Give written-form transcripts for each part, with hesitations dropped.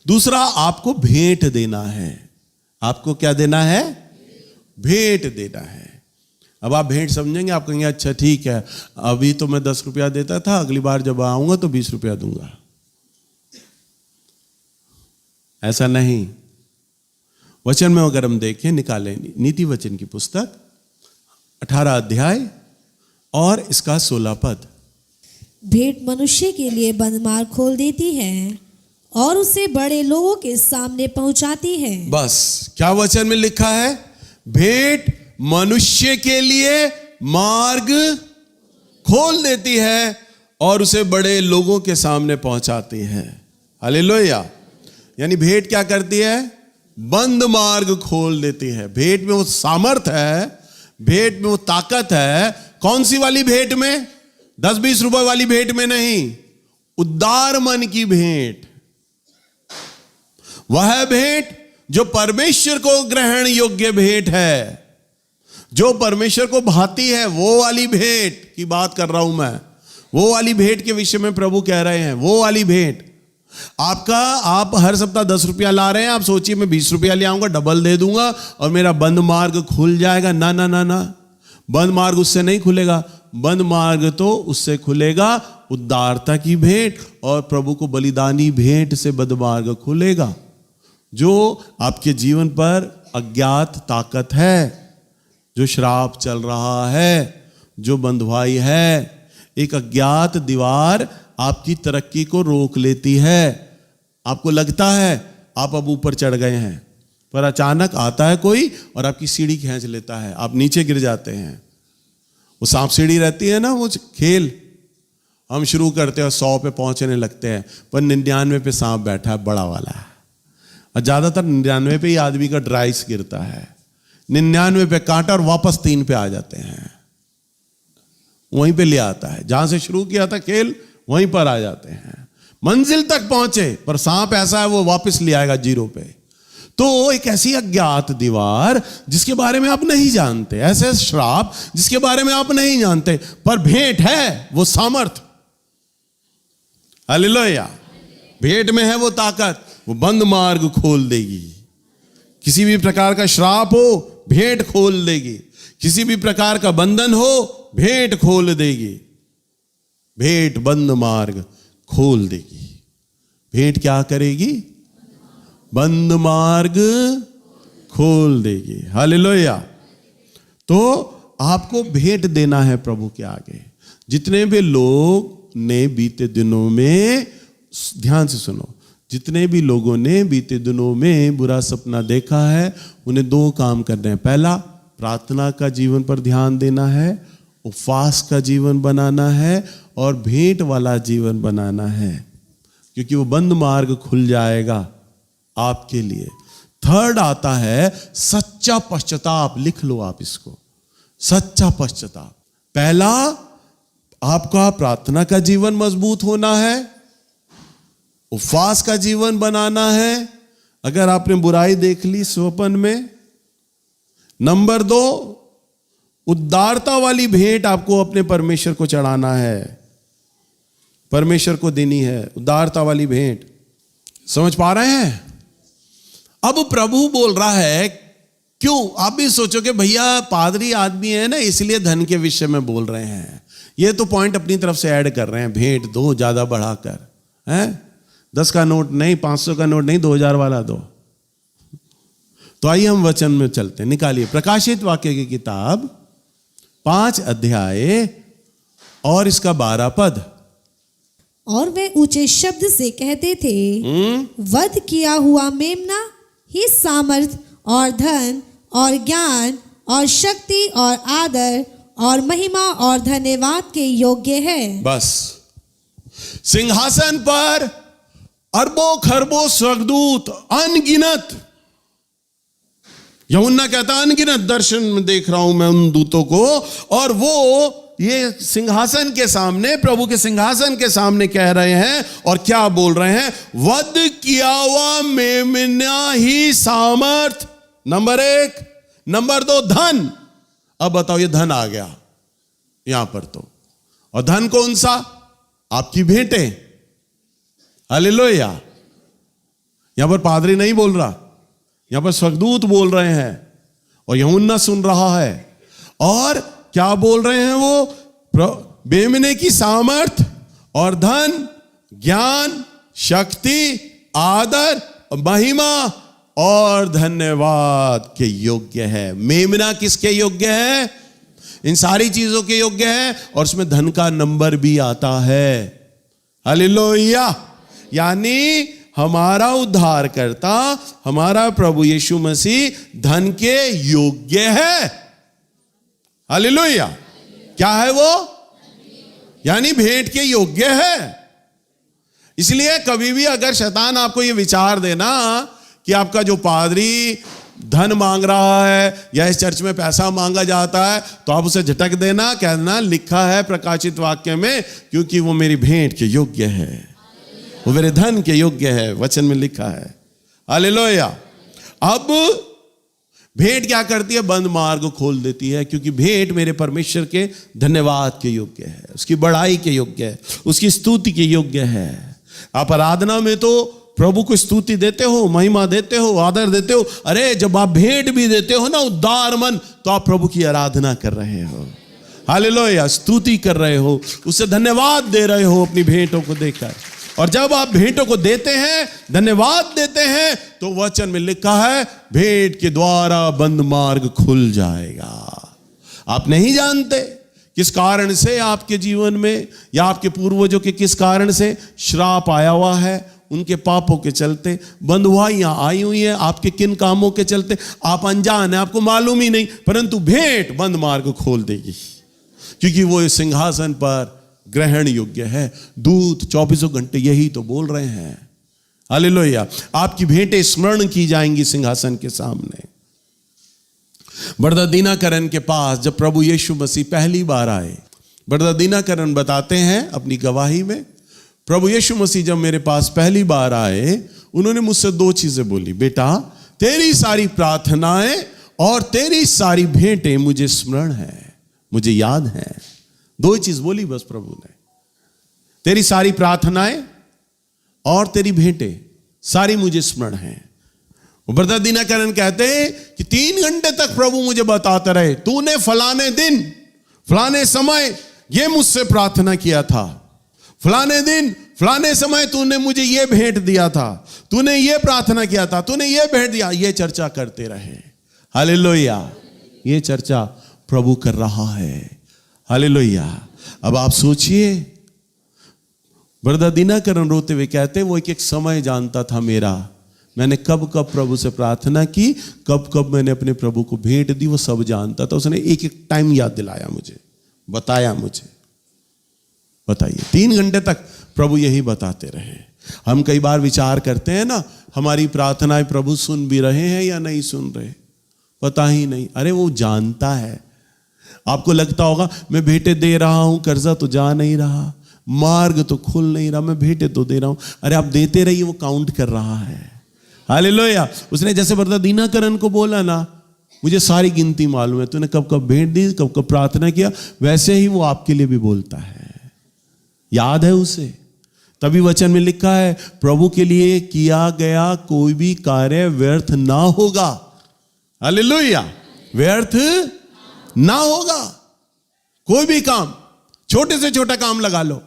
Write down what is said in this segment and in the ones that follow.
दूसरा, आपको भेंट देना है। आपको क्या देना है? भेंट देना है। अब आप भेंट समझेंगे, आप कहेंगे अच्छा ठीक है, अभी तो मैं 10 रुपया देता था, अगली बार जब आऊंगा तो 20 रुपया दूंगा। ऐसा नहीं। वचन में अगर हम देखें, निकालें नीति वचन की पुस्तक 18 अध्याय और इसका 16 पद। भेंट मनुष्य के लिए बंद मार्ग खोल देती है और उसे बड़े लोगों के सामने पहुंचाती है। बस क्या वचन में लिखा है? भेंट मनुष्य के लिए मार्ग खोल देती है और उसे बड़े लोगों के सामने पहुंचाती है। हालेलुया। यानी भेंट क्या करती है? बंद मार्ग खोल देती है। भेंट में वो सामर्थ है, भेंट में वो ताकत है। कौन सी वाली भेंट में? 10-20 रुपए वाली भेंट में नहीं, उदार मन की भेंट। वह भेंट जो परमेश्वर को ग्रहण योग्य भेंट है, जो परमेश्वर को भाती है, वो वाली भेंट की बात कर रहा हूं मैं। वो वाली भेंट के विषय में प्रभु कह रहे हैं, वो वाली भेंट। आप हर सप्ताह 10 रुपया ला रहे हैं, आप सोचिए मैं 20 रुपया ले आऊंगा, डबल दे दूंगा और मेरा बंद मार्ग खुल जाएगा। ना ना ना ना, बंद मार्ग उससे नहीं खुलेगा। बंद मार्ग तो उससे खुलेगा उदारता की भेंट, और प्रभु को बलिदानी भेंट से बंद मार्ग खुलेगा। जो आपके जीवन पर अज्ञात ताकत है, जो श्राप चल रहा है, जो बंधुआई है, एक अज्ञात दीवार आपकी तरक्की को रोक लेती है। आपको लगता है आप अब ऊपर चढ़ गए हैं, पर अचानक आता है कोई और आपकी सीढ़ी खींच लेता है, आप नीचे गिर जाते हैं। वो सांप सीढ़ी रहती है ना, वो खेल हम शुरू करते हैं 100 पे पहुंचने लगते हैं, पर 99 पे सांप बैठा है, बड़ा वाला है। और ज्यादातर 99 पे ही आदमी का ड्राइस गिरता है, 99 पे कांटा और वापस 3 पे आ जाते हैं। वहीं पे ले आता है, जहां से शुरू किया था खेल वहीं पर आ जाते हैं। मंजिल तक पहुंचे पर सांप ऐसा है वो वापस ले आएगा 0 पे। तो एक ऐसी अज्ञात दीवार जिसके बारे में आप नहीं जानते, ऐसे श्राप जिसके बारे में आप नहीं जानते, पर भेंट है वो सामर्थ। हालेलुया। भेंट में है वो ताकत, वो बंद मार्ग खोल देगी। किसी भी प्रकार का श्राप हो, भेंट खोल देगी। किसी भी प्रकार का बंधन हो, भेंट खोल देगी। भेंट बंद मार्ग खोल देगी। भेंट क्या करेगी? बंद मार्ग खोल देगी। हालेलुया। तो आपको भेंट देना है प्रभु के आगे। जितने भी लोग ने बीते दिनों में, ध्यान से सुनो, जितने भी लोगों ने बीते दिनों में बुरा सपना देखा है, उन्हें 2 काम करने हैं। पहला, प्रार्थना का जीवन पर ध्यान देना है, उपवास का जीवन बनाना है और भेंट वाला जीवन बनाना है, क्योंकि वो बंद मार्ग खुल जाएगा आपके लिए। थर्ड आता है सच्चा पश्चाताप। लिख लो आप इसको, सच्चा पश्चाताप। पहला, आपका प्रार्थना का जीवन मजबूत होना है, उपवास का जीवन बनाना है अगर आपने बुराई देख ली स्वप्न में। नंबर 2, उदारता वाली भेंट आपको अपने परमेश्वर को चढ़ाना है, परमेश्वर को देनी है उदारता वाली भेंट। समझ पा रहे हैं? अब प्रभु बोल रहा है, क्यों? आप भी सोचोगे भैया पादरी आदमी है ना, इसलिए धन के विषय में बोल रहे हैं। ये तो पॉइंट अपनी तरफ से ऐड कर रहे हैं, भेंट दो ज्यादा बढ़ाकर, हैं? 10 का नोट नहीं, 500 का नोट नहीं, 2000 वाला दो। तो आइए हम वचन में चलते हैं। निकालिए प्रकाशित वाक्य की किताब 5 अध्याय और इसका 12 पद। और वे ऊंचे शब्द से कहते थे, वध किया हुआ मेमना ही सामर्थ और धन और ज्ञान और शक्ति और आदर और महिमा और धन्यवाद के योग्य है। बस सिंहासन पर अरबों खरबों स्वर्गदूत, अनगिनत। यूहन्ना कहता अनगिनत दर्शन में देख रहा हूं मैं उन दूतों को, और वो ये सिंहासन के सामने, प्रभु के सिंहासन के सामने कह रहे हैं, और क्या बोल रहे हैं? वध किया हुआ मेमना ही सामर्थ, नंबर 1। नंबर 2, धन। अब बताओ, ये धन आ गया यहां पर तो, और धन कौन सा? आपकी भेंटें। हालेलुया। यहां पर पादरी नहीं बोल रहा, यहां पर स्वर्गदूत बोल रहे हैं और यूहन्ना सुन रहा है। और क्या बोल रहे हैं वो? मेमने की सामर्थ और धन, ज्ञान, शक्ति, आदर, महिमा और धन्यवाद के योग्य है। मेमना किसके योग्य है? इन सारी चीजों के योग्य है, और उसमें धन का नंबर भी आता है। हालेलुया। यानी हमारा उद्धारकर्ता, हमारा प्रभु यीशु मसीह धन के योग्य है। हालेलुया। क्या है वो? यानी भेंट के योग्य है। इसलिए कभी भी अगर शैतान आपको ये विचार देना कि आपका जो पादरी धन मांग रहा है या इस चर्च में पैसा मांगा जाता है, तो आप उसे झटक देना, कहना लिखा है प्रकाशित वाक्य में, क्योंकि वो मेरी भेंट के योग्य है, वो मेरे धन के योग्य है, वचन में लिखा है। हालेलुया। अब भेंट क्या करती है? बंद मार्ग खोल देती है, क्योंकि भेंट मेरे परमेश्वर के धन्यवाद के योग्य है, उसकी बढ़ाई के योग्य है, उसकी स्तुति के योग्य है। आप आराधना में तो प्रभु को स्तुति देते हो, महिमा देते हो, आदर देते हो। अरे जब आप भेंट भी देते हो ना उदार मन, तो आप प्रभु की आराधना कर रहे हो। हालेलुया। स्तुति कर रहे हो, उससे धन्यवाद दे रहे हो अपनी भेंटों को देकर। और जब आप भेंटों को देते हैं, धन्यवाद देते हैं, तो वचन में लिखा है भेंट के द्वारा बंद मार्ग खुल जाएगा। आप नहीं जानते किस कारण से आपके जीवन में या आपके पूर्वजों के किस कारण से श्राप आया हुआ है। उनके पापों के चलते बंधुआइयां आई हुई है, आपके किन कामों के चलते आप अनजान है, आपको मालूम ही नहीं। परंतु भेंट बंद मार्ग खोल देगी, क्योंकि वो इस सिंहासन पर ग्रहण योग्य है। दूत 24 घंटे यही तो बोल रहे हैं। हालेलुया। आपकी भेंटें स्मरण की जाएंगी सिंहासन के सामने। ब्रदर दीनाकरण के पास जब प्रभु यीशु मसीह पहली बार आए, ब्रदर दीनाकरण बताते हैं अपनी गवाही में, प्रभु यीशु मसीह जब मेरे पास पहली बार आए, उन्होंने मुझसे 2 चीजें बोली। बेटा, तेरी सारी प्रार्थनाएं और तेरी सारी भेंटें मुझे स्मरण है, मुझे याद है। 2 चीज बोली बस प्रभु ने। तेरी सारी प्रार्थनाएं और तेरी भेंटें सारी मुझे स्मरण है। ब्रदर दीनाकरण कहते हैं कि 3 घंटे तक प्रभु मुझे बताते रहे, तूने फलाने दिन फलाने समय ये मुझसे प्रार्थना किया था, फलाने दिन फलाने समय तूने मुझे ये भेंट दिया था, तूने ये प्रार्थना किया था, तूने ये भेंट दिया। ये चर्चा करते रहे। हालेलुया। ये चर्चा प्रभु कर रहा है। हालेलुया। अब आप सोचिए, ब्रदर दीनाकरण रोते हुए कहते, वो एक समय जानता था मेरा, मैंने कब कब प्रभु से प्रार्थना की, कब कब मैंने अपने प्रभु को भेंट दी, वो सब जानता था। उसने एक एक टाइम याद दिलाया मुझे, बताया मुझे। बताइए, 3 घंटे तक प्रभु यही बताते रहे। हम कई बार विचार करते हैं ना, हमारी प्रार्थनाएं प्रभु सुन भी रहे हैं या नहीं सुन रहे, पता ही नहीं। अरे वो जानता है। आपको लगता होगा मैं भेंटें दे रहा हूं, कर्जा तो जा नहीं रहा, मार्ग तो खुल नहीं रहा, मैं भेंटें तो दे रहा हूं। अरे आप देते रहिए, वो काउंट कर रहा है। हालेलुया। उसने जैसे ब्रदर दीनाकरण को बोला ना, मुझे सारी गिनती मालूम है, तूने कब कब भेंट दी, कब कब प्रार्थना किया, वैसे ही वो आपके लिए भी बोलता है। याद है उसे। तभी वचन में लिखा है, प्रभु के लिए किया गया कोई भी कार्य व्यर्थ ना होगा। हालेलुया। व्यर्थ ना होगा। कोई भी काम, छोटे से छोटा काम लगा लो।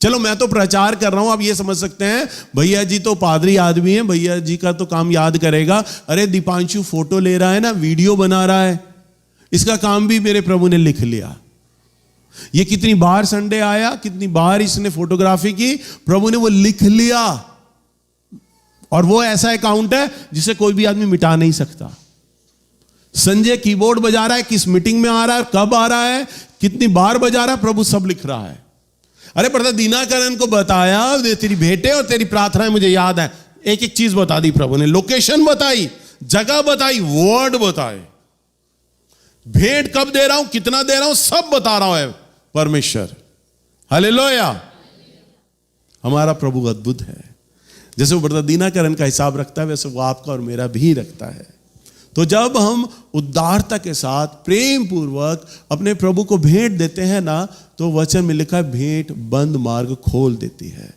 चलो मैं तो प्रचार कर रहा हूं, आप ये समझ सकते हैं भैया जी तो पादरी आदमी हैं, भैया जी का तो काम याद करेगा। अरे दीपांशु फोटो ले रहा है ना, वीडियो बना रहा है, इसका काम भी मेरे प्रभु ने लिख लिया। ये कितनी बार संडे आया, कितनी बार इसने फोटोग्राफी की, प्रभु ने वो लिख लिया। और वो ऐसा अकाउंट है जिसे कोई भी आदमी मिटा नहीं सकता। संजय कीबोर्ड बजा रहा है, किस मीटिंग में आ रहा है, कब आ रहा है, कितनी बार बजा रहा है, प्रभु सब लिख रहा है। अरे ब्रदर दीनाकरण को बताया, तेरी भेंटें और तेरी प्रार्थनाएं मुझे याद है। एक एक चीज बता दी प्रभु ने, लोकेशन बताई, जगह बताई, वर्ड बताए, भेंट कब दे रहा हूं, कितना दे रहा हूं, सब बता रहा है परमेश्वर। हालेलुया। हमारा प्रभु अद्भुत है। जैसे वो ब्रदर दीनाकरण का हिसाब रखता है, वैसे वो आपका और मेरा भी रखता है। तो जब हम उदारता के साथ प्रेम पूर्वक अपने प्रभु को भेंट देते हैं ना, तो वचन में लिखा है भेंट बंद मार्ग खोल देती है।